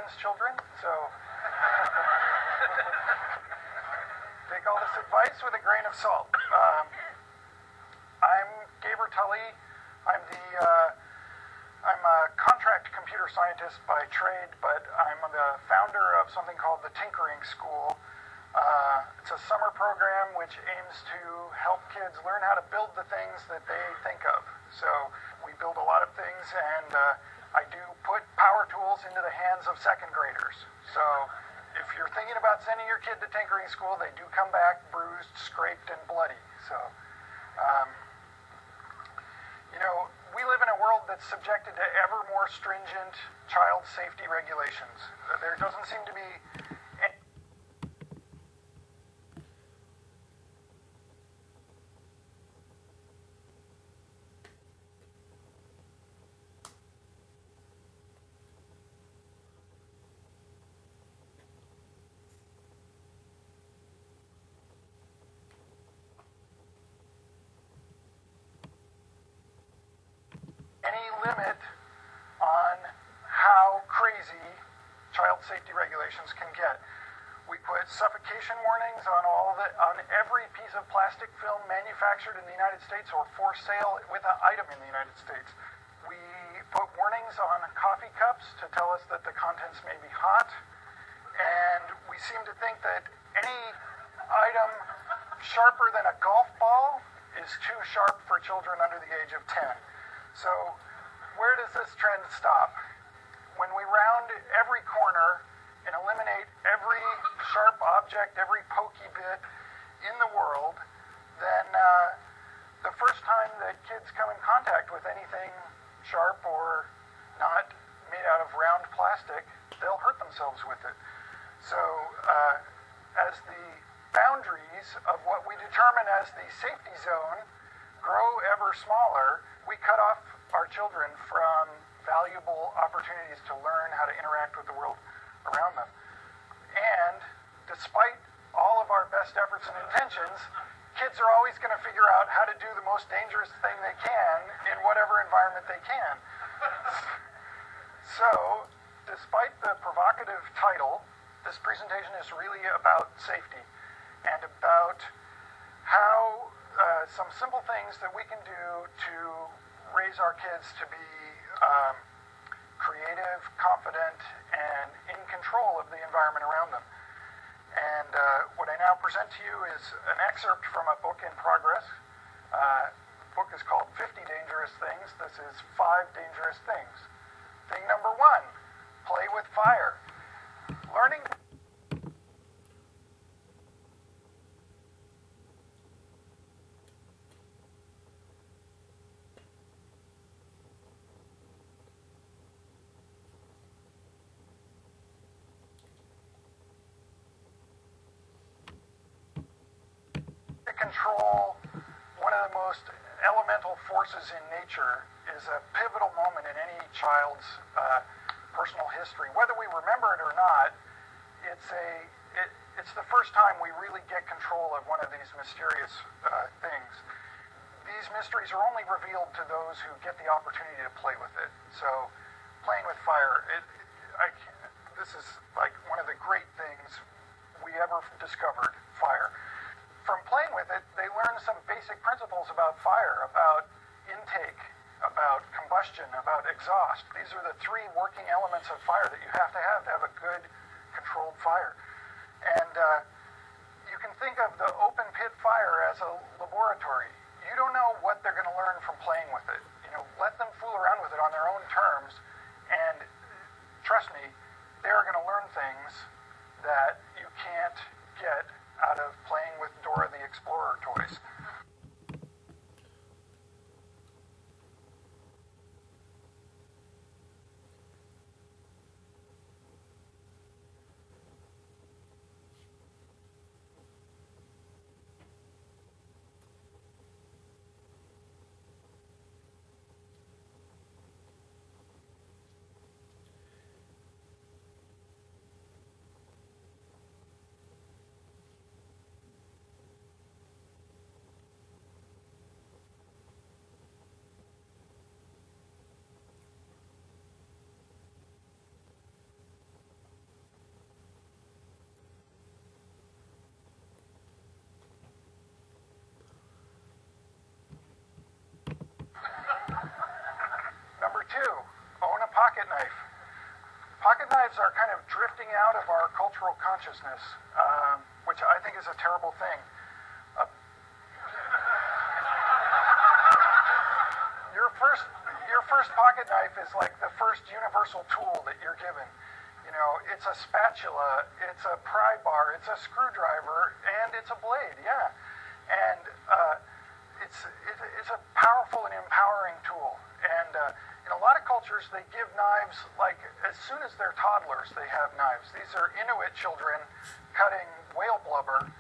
everyone's children, so take all this advice with a grain of salt. I'm Gaber Tully. I'm a contract computer scientist by trade, but I'm the founder of something called the Tinkering School. It's a summer program which aims to help kids learn how to build the things that they think of. So we build a lot of things, and I do put power tools into the hands of second graders. So if you're thinking about sending your kid to Tinkering School, they do come back bruised, scraped, and bloody. So, we live in a world that's subjected to ever more stringent child safety regulations. There doesn't seem to be any limit on how crazy child safety regulations can get. We put suffocation warnings on every piece of plastic film manufactured in the United States or for sale with an item in the United States. We put warnings on coffee cups to tell us that the contents may be hot, and we seem to think that any item sharper than a golf ball is too sharp for children under the age of 10. So where does this trend stop? When we round every corner and eliminate every sharp object, every pokey bit in the world, then the first time that kids come in contact with anything sharp or not made out of round plastic, they'll hurt themselves with it. So as the boundaries of what we determine as the safety zone grow ever smaller, we cut off our children from valuable opportunities to learn how to interact with the world around them. And despite all of our best efforts and intentions, kids are always going to figure out how to do the most dangerous thing they can in whatever environment they can. So, despite the provocative title, this presentation is really about safety and about how some simple things that we can do to raise our kids to be creative, confident, and in control of the environment around them. And what I now present to you is an excerpt from a book in progress. The book is called 50 Dangerous Things. This is 5 dangerous things. Thing number 1, play with fire. Learning control one of the most elemental forces in nature is a pivotal moment in any child's personal history. Whether we remember it or not, it's the first time we really get control of one of these mysterious things. These mysteries are only revealed to those who get the opportunity to play with it. So, playing with fire, this is like one of the great things we ever discovered, fire. From playing with it, they learn some basic principles about fire, about intake, about combustion, about exhaust. These are the 3 working elements of fire that you have to have a good controlled fire. And you can think of the open pit fire as a laboratory. You don't know what they're going to learn from playing with it. Let them fool around with it on their own terms, and trust me, they're going to learn things that you can't get out of playing with Dora the Explorer toys. pocket knife. Pocket knives are kind of drifting out of our cultural consciousness, which I think is a terrible thing. Your first pocket knife is like the first universal tool that you're given. You know, it's a spatula, it's a pry bar, it's a screwdriver, and it's a blade, yeah. And it's a powerful and empowering tool. And in a lot of cultures, they give knives, like, as soon as they're toddlers, they have knives. These are Inuit children cutting whale blubber.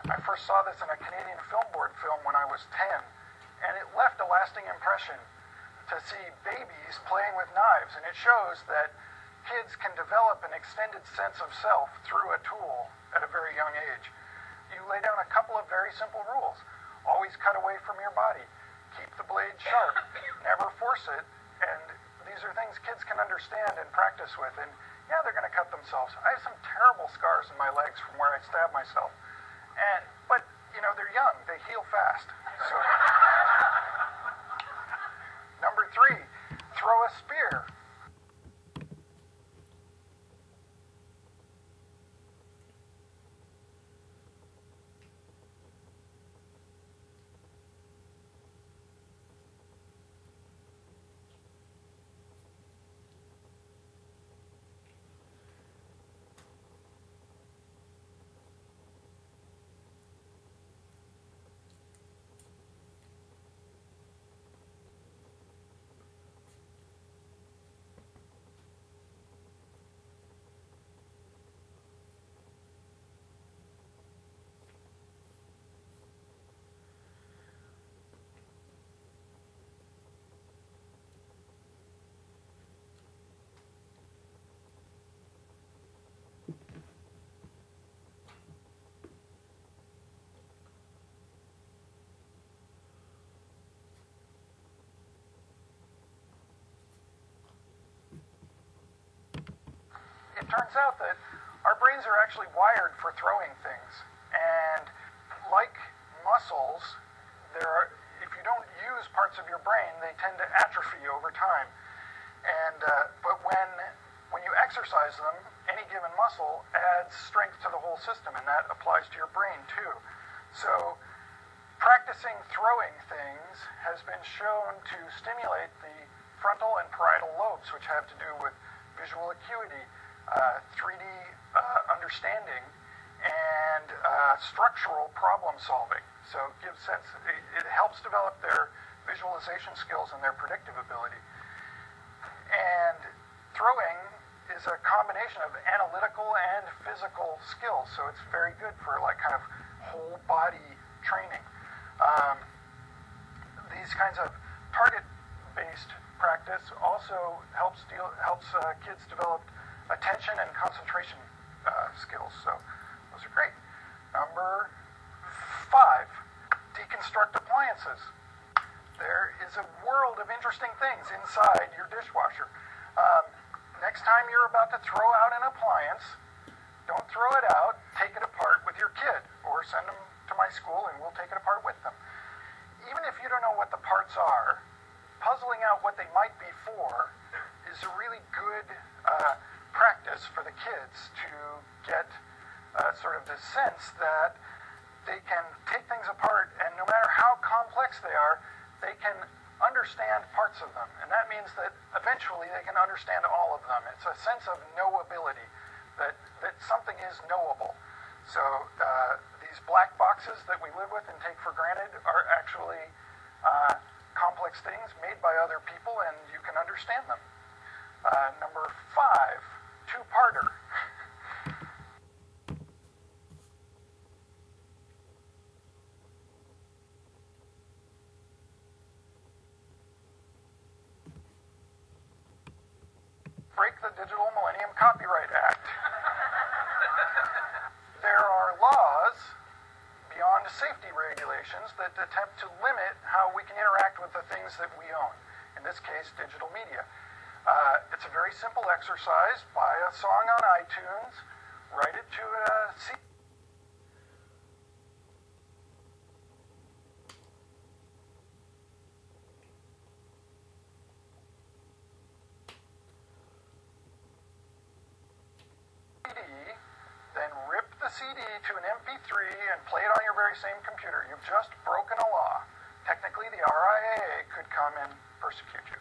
I first saw this in a Canadian Film Board film when I was 10, and it left a lasting impression to see babies playing with knives, and it shows that kids can develop an extended sense of self through a tool at a very young age. You lay down a couple of very simple rules. Always cut away from your body. Keep the blade sharp. Never force it. And these are things kids can understand and practice with. And yeah, they're going to cut themselves. I have some terrible scars in my legs from where I stabbed myself. But, you know, they're young. They heal fast. So, number 3, throw a spear. It turns out that our brains are actually wired for throwing things. And like muscles, if you don't use parts of your brain, they tend to atrophy over time. And but when you exercise them, any given muscle adds strength to the whole system, and that applies to your brain too. So practicing throwing things has been shown to stimulate the frontal and parietal lobes, which have to do with visual acuity, 3D understanding, and structural problem solving. So it helps develop their visualization skills and their predictive ability. And throwing is a combination of analytical and physical skills, so it's very good for like kind of whole body training. These kinds of target-based practice also helps kids develop attention and concentration skills. So those are great. Number 5, deconstruct appliances. There is a world of interesting things inside your dishwasher. Next time you're about to throw out an appliance, don't throw it out, take it apart with your kid, or send them to my school and we'll take it apart with them. Even if you don't know what the parts are, puzzling out what they might be for is a really good practice for the kids to get sort of the sense that they can take things apart, and no matter how complex they are, they can understand parts of them. And that means that eventually they can understand all of them. It's a sense of knowability, that something is knowable. So these black boxes that we live with and take for granted are actually complex things made by other people, and you can understand them. Number 5, two-parter. break the Digital Millennium Copyright Act. There are laws beyond safety regulations that attempt to limit how we can interact with the things that we own, in this case, digital media. It's a very simple exercise. Buy a song on iTunes, write it to a CD. Then rip the CD to an MP3 and play it on your very same computer. You've just broken a law. Technically, the RIAA could come and persecute you.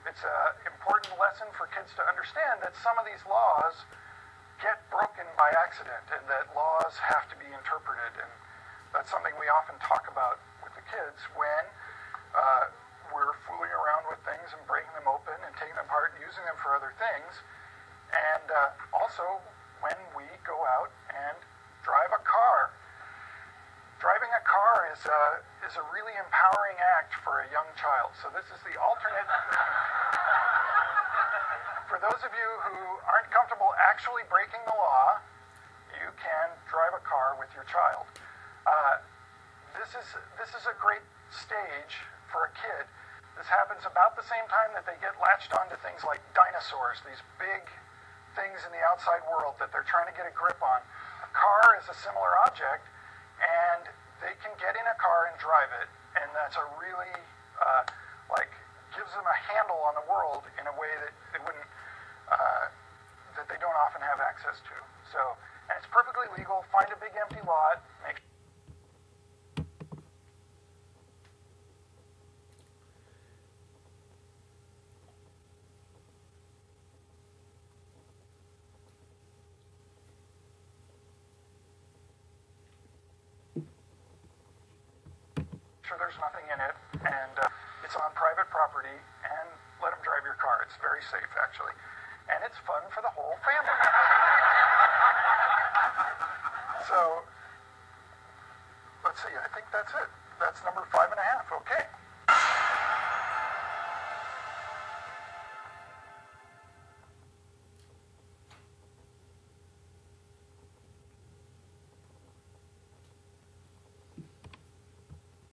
It's an important lesson for kids to understand that some of these laws get broken by accident and that laws have to be interpreted. And that's something we often talk about with the kids when we're fooling around with things and breaking them open and taking them apart and using them for other things. And also, when we go out and drive a car. Driving a car is a really empowering act for a young child. So this is the alternate. For those of you who aren't comfortable actually breaking the law, you can drive a car with your child. This is a great stage for a kid. This happens about the same time that they get latched onto things like dinosaurs, these big things in the outside world that they're trying to get a grip on. A car is a similar object, and they can get in a car and drive it, and that's a really, gives them a handle on the world in a way that they wouldn't, that they don't often have access to. So, and it's perfectly legal. Find a big empty lot, make sure there's nothing in it, and it's on private property, and let them drive your car. It's very safe, actually. And it's fun for the whole family. So, let's see, I think that's it. That's number 5.5, okay?